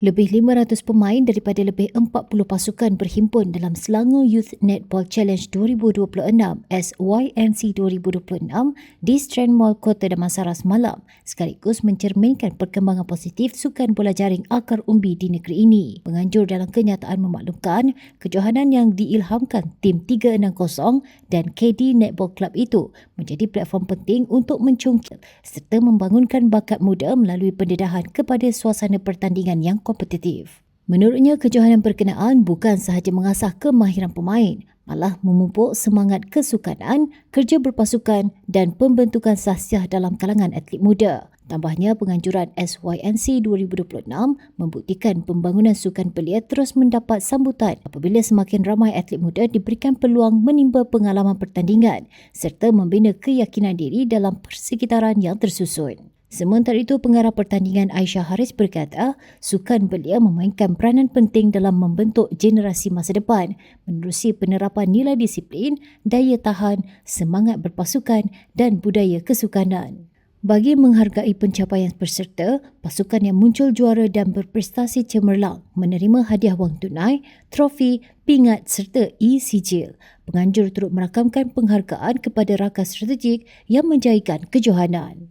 Lebih 500 pemain daripada lebih 40 pasukan berhimpun dalam Selangor Youth Netball Challenge 2026 SYNC 2026 di Strand Mall Kota Damansara semalam, sekaligus mencerminkan perkembangan positif sukan bola jaring akar umbi di negeri ini. Penganjur dalam kenyataan memaklumkan kejohanan yang diilhamkan tim 360 dan KD Netball Club itu menjadi platform penting untuk mencungkil serta membangunkan bakat muda melalui pendedahan kepada suasana pertandingan yang kompetitif. Menurutnya, kejohanan berkenaan bukan sahaja mengasah kemahiran pemain, malah memupuk semangat kesukanan, kerja berpasukan dan pembentukan sahsiah dalam kalangan atlet muda. Tambahnya, penganjuran SYNC 2026 membuktikan pembangunan sukan belia terus mendapat sambutan apabila semakin ramai atlet muda diberikan peluang menimba pengalaman pertandingan serta membina keyakinan diri dalam persekitaran yang tersusun. Sementara itu, pengarah pertandingan Aisyah Haris berkata, sukan belia memainkan peranan penting dalam membentuk generasi masa depan menerusi penerapan nilai disiplin, daya tahan, semangat berpasukan dan budaya kesukanan. Bagi menghargai pencapaian peserta, pasukan yang muncul juara dan berprestasi cemerlang menerima hadiah wang tunai, trofi, pingat serta e-sijil. Penganjur turut merakamkan penghargaan kepada rakan strategik yang menjayakan kejohanan.